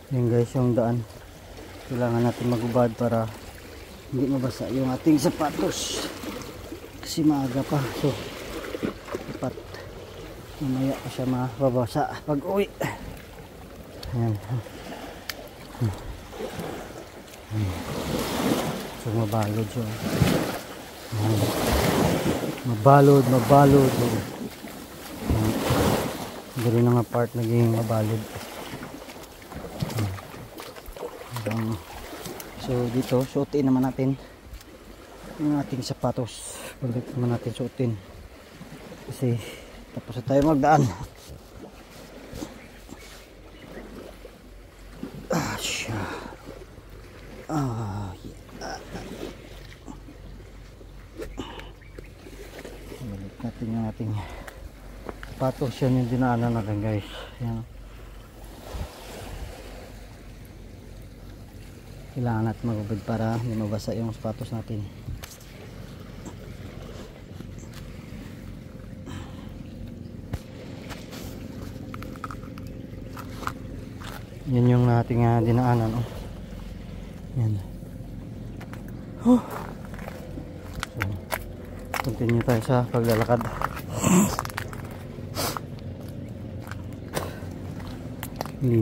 Yan guys yung daan. Kailangan natin magubad para hindi mabasa yung ating sapatos. Kasi maaga pa. So, dapat mamaya pa siya mababasa pag uwi. Ayan. So, mabalod siya. Mabalod. Hindi na nga part naging mabalod. So dito suotin naman natin yung ating sapatos. Balik naman natin suotin kasi tapos na tayo magdaan. Balik natin yung ating sapatos. Yan yung dinaanan natin guys. Yan. Kailangan natin magubad para hindi mabasa yung sapatos natin. Yan yung ating dinaanan. Oh. Yan. So, continue tayo sa paglalakad.